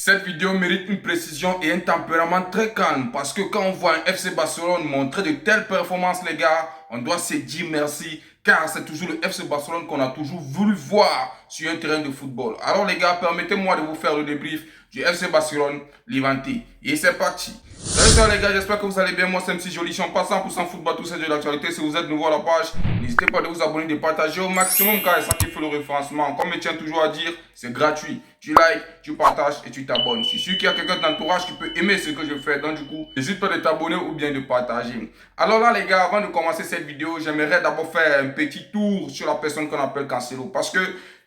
Cette vidéo mérite une précision et un tempérament très calme parce que quand on voit un FC Barcelone montrer de telles performances, les gars, on doit se dire merci car c'est toujours le FC Barcelone qu'on a toujours voulu voir sur un terrain de football. Alors les gars, permettez-moi de vous faire le débrief du FC Barcelone Levante. Et c'est parti. Salut les gars, j'espère que vous allez bien. Moi c'est MC Joli, je suis pas 100% football, tout ça de l'actualité. Si vous êtes nouveau à la page, n'hésitez pas de vous abonner, de partager au maximum car ça qui fait le référencement. Comme je tiens toujours à dire, c'est gratuit. Tu likes, tu partages et tu t'abonnes. Je suis sûr qu'il y a quelqu'un de l'entourage qui peut aimer ce que je fais. Donc du coup, n'hésite pas de t'abonner ou bien de partager. Alors là les gars, avant de commencer cette vidéo, j'aimerais d'abord faire un petit tour sur la personne qu'on appelle Cancelo. Parce que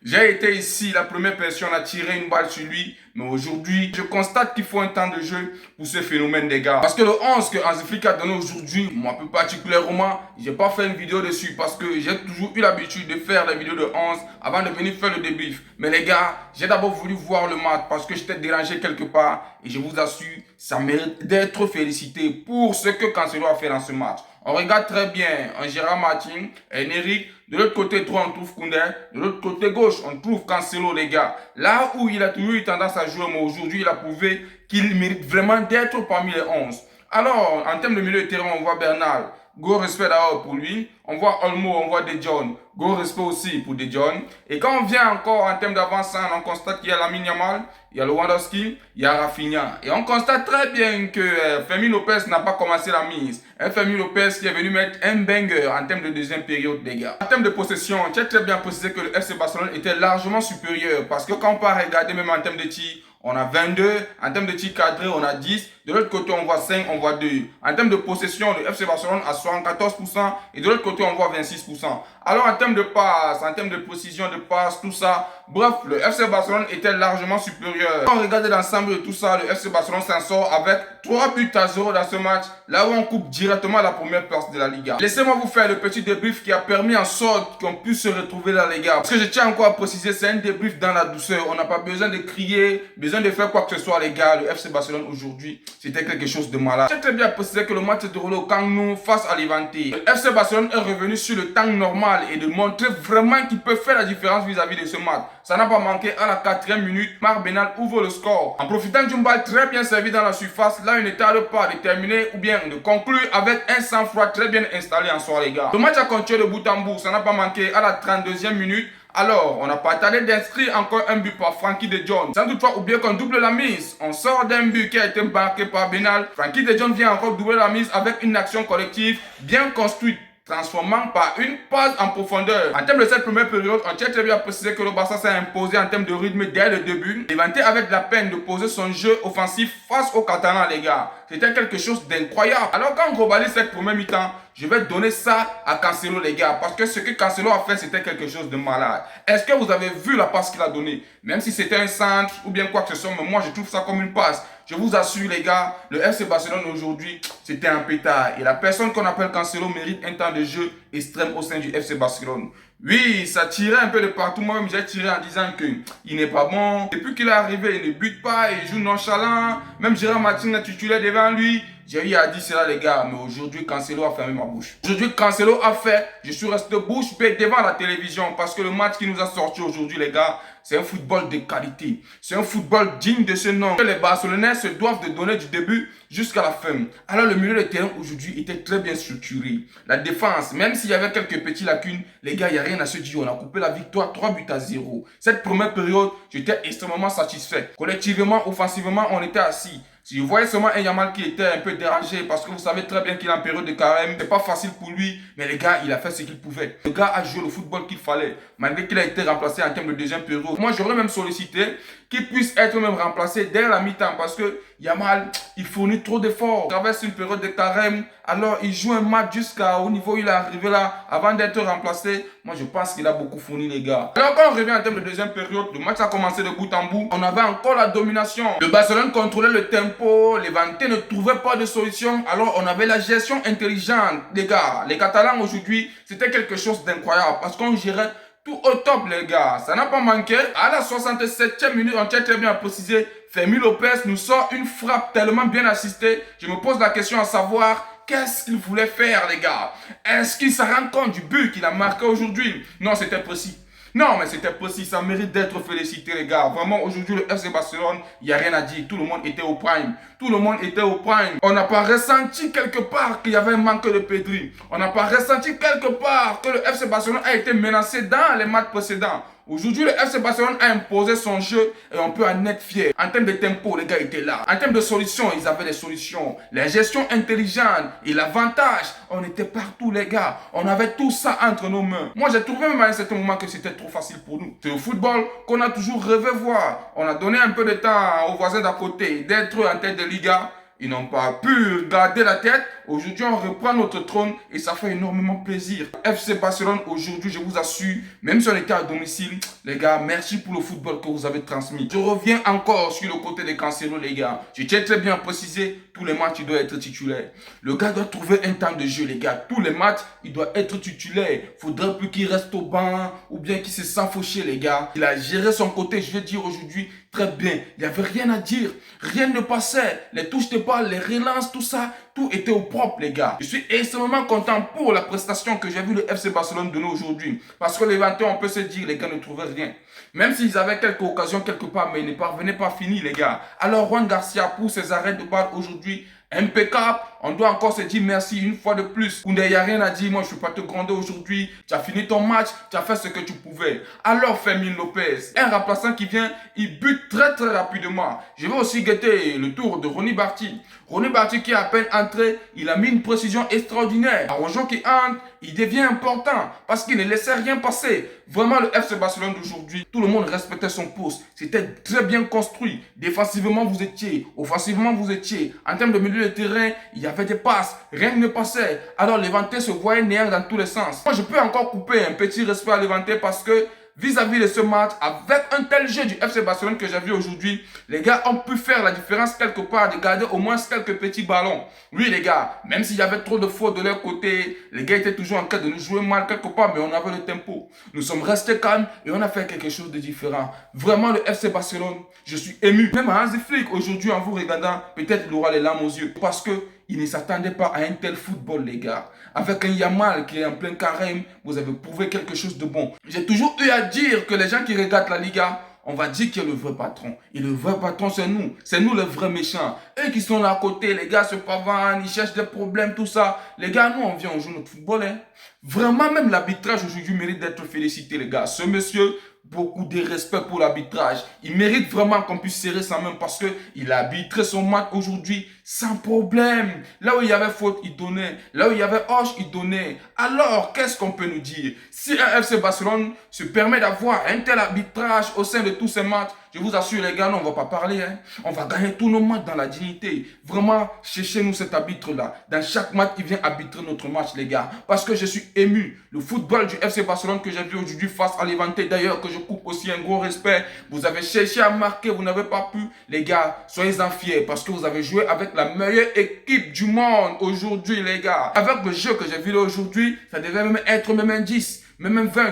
j'ai été ici, la première personne à tirer une balle sur lui. Mais aujourd'hui, je constate qu'il faut un temps de jeu pour ce phénomène des gars. Parce que le 11 que Hansi Flick a donné aujourd'hui, moi plus particulièrement, j'ai pas fait une vidéo dessus. Parce que j'ai toujours eu l'habitude de faire des vidéos de 11 avant de venir faire le débrief. Mais les gars, j'ai d'abord voulu voir le match parce que j'étais dérangé quelque part. Et je vous assure, ça mérite d'être félicité pour ce que Cancelo a fait dans ce match. On regarde très bien un Gérard Martin, un Eric. De l'autre côté droit, on trouve Koundé. De l'autre côté gauche, on trouve Cancelo, les gars. Là où il a toujours eu tendance à jouer, mais aujourd'hui, il a prouvé qu'il mérite vraiment d'être parmi les 11. Alors, en termes de milieu de terrain, on voit Bernal. Gros respect d'abord pour lui. On voit Olmo, on voit De Jong. Gros respect aussi pour De Jong. Et quand on vient encore en termes d'avancement, on constate qu'il y a Lamine Yamal, il y a Lewandowski, il y a Rafinha. Et on constate très bien que Fermin Lopez n'a pas commencé la mise. Fermin Lopez qui est venu mettre un banger en termes de deuxième période, les gars. En termes de possession, j'ai très bien précisé que le FC Barcelone était largement supérieur. Parce que quand on peut regarder même en termes de tir, on a 22. En termes de tir cadré, on a 10. De l'autre côté, on voit 5, on voit 2. En termes de possession, le FC Barcelone a 74%. Et de l'autre côté, on voit 26%. Alors, en termes de passe, en termes de précision de passe, tout ça, bref, le FC Barcelone était largement supérieur. Quand on regarde l'ensemble de tout ça, le FC Barcelone s'en sort avec 3 buts à 0 dans ce match. Là où on coupe directement la première place de la Liga. Laissez-moi vous faire le petit débrief qui a permis en sorte qu'on puisse se retrouver là, les gars. Parce que je tiens encore à préciser, c'est un débrief dans la douceur. On n'a pas besoin de crier, besoin de faire quoi que ce soit, les gars. Le FC Barcelone aujourd'hui, c'était quelque chose de malade. J'ai très bien précisé que le match s'est déroulé au Camp Nou face à Levante. Le FC Barcelone est revenu sur le temps normal et de montrer vraiment qu'il peut faire la différence vis-à-vis de ce match. Ça n'a pas manqué à la 4e minute. Marc Bernal ouvre le score. En profitant d'une balle très bien servie dans la surface, là il ne tarde pas de terminer ou bien de conclure avec un sang-froid très bien installé en soi, les gars. Le match a continué de bout en bout. Ça n'a pas manqué à la 32e minute. Alors, on n'a pas tardé d'inscrire encore un but par Frenkie de Jong. Sans toutefois oublier qu'on double la mise. On sort d'un but qui a été marqué par Bernal. Frenkie de Jong vient encore doubler la mise avec une action collective bien construite, transformant par une passe en profondeur. En termes de cette première période, on tient très bien à préciser que le Barça s'est imposé en termes de rythme dès le début. Levante avec la peine de poser son jeu offensif face aux Catalans, les gars. C'était quelque chose d'incroyable. Alors quand on globalise cette première mi-temps, je vais donner ça à Cancelo, les gars. Parce que ce que Cancelo a fait, c'était quelque chose de malade. Est-ce que vous avez vu la passe qu'il a donnée? Même si c'était un centre ou bien quoi que ce soit, mais moi je trouve ça comme une passe. Je vous assure, les gars, le FC Barcelone aujourd'hui, c'était un pétard. Et la personne qu'on appelle Cancelo mérite un temps de jeu extrême au sein du FC Barcelone. Oui, ça tirait un peu de partout. Moi-même, j'ai tiré en disant qu'il n'est pas bon. Depuis qu'il est arrivé, il ne bute pas, il joue nonchalant. Même Gérard Martin est titulaire devant lui. J'ai eu à dire cela, les gars, mais aujourd'hui, Cancelo a fermé ma bouche. Aujourd'hui, Cancelo a fait, je suis resté bouche bée devant la télévision parce que le match qui nous a sorti aujourd'hui, les gars, c'est un football de qualité. C'est un football digne de ce nom. Les Barcelonais se doivent de donner du début jusqu'à la fin. Alors, le milieu de terrain aujourd'hui était très bien structuré. La défense, même s'il y avait quelques petites lacunes, les gars, il n'y a rien à se dire. On a coupé la victoire 3 buts à 0. Cette première période, j'étais extrêmement satisfait. Collectivement, offensivement, on était assis. Si je voyais seulement un Yamal qui était un peu dérangé, parce que vous savez très bien qu'il est en période de carême, c'est pas facile pour lui, mais les gars, il a fait ce qu'il pouvait. Le gars a joué le football qu'il fallait, malgré qu'il a été remplacé en termes de deuxième période. Moi, j'aurais même sollicité qu'il puisse être même remplacé dès la mi-temps, parce que Yamal, il fournit trop d'efforts. Il traverse une période de carême, alors il joue un match jusqu'au niveau où il est arrivé là, avant d'être remplacé. Moi, je pense qu'il a beaucoup fourni, les gars. Alors, quand on revient en termes de deuxième période, le match a commencé de bout en bout. On avait encore la domination. Le Barcelone contrôlait le tempo. Levante ne trouvait pas de solution. Alors, on avait la gestion intelligente, les gars. Les Catalans, aujourd'hui, c'était quelque chose d'incroyable parce qu'on gérait tout au top, les gars. Ça n'a pas manqué. À la 67e minute, on tient très bien à préciser, Fermin Lopez nous sort une frappe tellement bien assistée. Je me pose la question à savoir, qu'est-ce qu'il voulait faire, les gars? Est-ce qu'il se rend compte du but qu'il a marqué aujourd'hui? Non, c'était précis. Non, mais c'était précis, ça mérite d'être félicité, les gars. Vraiment, aujourd'hui, le FC Barcelone, il n'y a rien à dire. Tout le monde était au prime. Tout le monde était au prime. On n'a pas ressenti quelque part qu'il y avait un manque de Pedri. On n'a pas ressenti quelque part que le FC Barcelone a été menacé dans les matchs précédents. Aujourd'hui, le FC Barcelone a imposé son jeu et on peut en être fier. En termes de tempo, les gars étaient là. En termes de solutions, ils avaient des solutions. La gestion intelligente et l'avantage, on était partout, les gars. On avait tout ça entre nos mains. Moi, j'ai trouvé même à un certain moment que c'était trop facile pour nous. C'est le football qu'on a toujours rêvé voir. On a donné un peu de temps aux voisins d'à côté d'être en tête de Liga. Ils n'ont pas pu garder la tête. Aujourd'hui, on reprend notre trône et ça fait énormément plaisir. FC Barcelone, aujourd'hui, je vous assure, même si on était à domicile, les gars, merci pour le football que vous avez transmis. Je reviens encore sur le côté des Cancelo, les gars. Je tiens très bien à préciser, tous les matchs, il doit être titulaire. Le gars doit trouver un temps de jeu, les gars. Tous les matchs, il doit être titulaire. Il ne faudrait plus qu'il reste au banc ou bien qu'il se sent fauché, les gars. Il a géré son côté, je vais dire aujourd'hui, très bien. Il n'y avait rien à dire. Rien ne passait. Les touches de balle, les relances, tout ça, tout était au propre, les gars. Je suis extrêmement content pour la prestation que j'ai vu le FC Barcelone donner aujourd'hui. Parce que les 21, on peut se dire, les gars ne trouvaient rien. Même s'ils avaient quelques occasions quelque part, mais ils ne parvenaient pas à finir, les gars. Alors, Juan Garcia, pour ses arrêts de balle aujourd'hui, impeccable. On doit encore se dire merci une fois de plus. Koundé, il n'y a rien à dire. Moi, je ne suis pas te gronder aujourd'hui. Tu as fini ton match. Tu as fait ce que tu pouvais. Alors, Fermin Lopez, un remplaçant qui vient, il bute très très rapidement. Je vais aussi guetter le tour de Ronny Barty. Ronny Barty qui est à peine entré, il a mis une précision extraordinaire. Araujo qui entre, il devient important parce qu'il ne laissait rien passer. Vraiment, le FC Barcelone d'aujourd'hui, tout le monde respectait son poste. C'était très bien construit. Défensivement, vous étiez. Offensivement, vous étiez. En termes de milieu de terrain, il y avait des passes. Rien ne passait. Alors, Levante se voyait néant dans tous les sens. Moi, je peux encore couper un petit respect à Levante parce que vis-à-vis de ce match, avec un tel jeu du FC Barcelone que j'ai vu aujourd'hui, les gars ont pu faire la différence quelque part, de garder au moins quelques petits ballons. Oui, les gars, même s'il y avait trop de fautes de leur côté, les gars étaient toujours en train de nous jouer mal quelque part, mais on avait le tempo. Nous sommes restés calmes et on a fait quelque chose de différent. Vraiment, le FC Barcelone, je suis ému. Même Hansi Flick, aujourd'hui, en vous regardant, peut-être il aura les larmes aux yeux. Parce que il ne s'attendait pas à un tel football, les gars. Avec un Yamal qui est en plein carême, vous avez prouvé quelque chose de bon. J'ai toujours eu à dire que les gens qui regardent la Liga, on va dire qu'il y a le vrai patron. Et le vrai patron, c'est nous. C'est nous les vrais méchants. Eux qui sont là à côté, les gars se pavanent, ils cherchent des problèmes, tout ça. Les gars, nous, on vient, on joue notre football. Hein. Vraiment, même l'arbitrage aujourd'hui mérite d'être félicité, les gars. Ce monsieur, beaucoup de respect pour l'arbitrage. Il mérite vraiment qu'on puisse serrer sa main parce qu'il a arbitré son match aujourd'hui sans problème. Là où il y avait faute, il donnait. Là où il y avait hoche, il donnait. Alors, qu'est-ce qu'on peut nous dire? Si un FC Barcelone se permet d'avoir un tel arbitrage au sein de tous ces matchs, je vous assure, les gars, non, on ne va pas parler. Hein. On va gagner tous nos matchs dans la dignité. Vraiment, cherchez-nous cet arbitre-là. Dans chaque match, il vient arbitrer notre match, les gars. Parce que je suis ému. Le football du FC Barcelone que j'ai vu aujourd'hui face à Levante, d'ailleurs, que je coupe aussi un gros respect. Vous avez cherché à marquer, vous n'avez pas pu. Les gars, soyez-en fiers parce que vous avez joué avec la meilleure équipe du monde aujourd'hui, les gars. Avec le jeu que j'ai vu là aujourd'hui, ça devait même être même un 10, même un 20.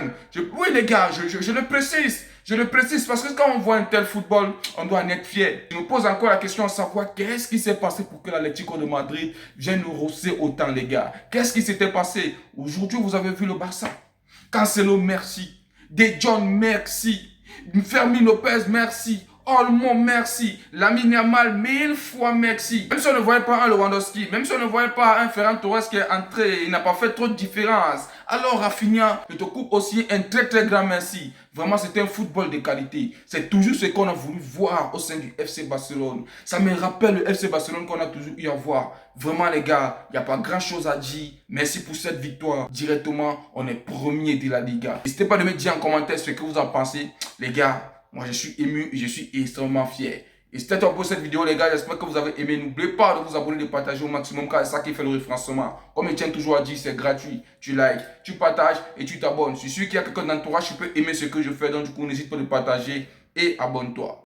Oui, les gars, je le précise. Je le précise parce que quand on voit un tel football, on doit en être fier. Je me pose encore la question à savoir qu'est-ce qui s'est passé pour que l'Atlético de Madrid vienne nous rosser autant, les gars. Qu'est-ce qui s'était passé? Aujourd'hui, vous avez vu le Barça. Cancelo, merci. De Jong, merci. Fermin Lopez, merci. Olmo, merci. Lamine Yamal, 1000 fois merci. Même si on ne voyait pas un Lewandowski, même si on ne voyait pas un Ferran Torres qui est entré, il n'a pas fait trop de différence. Alors Rafinha, je te coupe aussi un très très grand merci. Vraiment, c'est un football de qualité. C'est toujours ce qu'on a voulu voir au sein du FC Barcelone. Ça me rappelle le FC Barcelone qu'on a toujours eu à voir. Vraiment, les gars, il n'y a pas grand chose à dire. Merci pour cette victoire. Directement, on est premier de la Liga. N'hésitez pas à me dire en commentaire ce que vous en pensez. Les gars, moi, je suis ému et je suis extrêmement fier. Et c'était tout pour cette vidéo, les gars. J'espère que vous avez aimé. N'oubliez pas de vous abonner, de partager au maximum, car c'est ça qui fait le référencement. Comme je tiens toujours à dire, c'est gratuit. Tu likes, tu partages et tu t'abonnes. Je suis sûr qu'il y a quelqu'un d'entourage qui peut aimer ce que je fais. Donc, du coup, n'hésite pas à le partager et abonne-toi.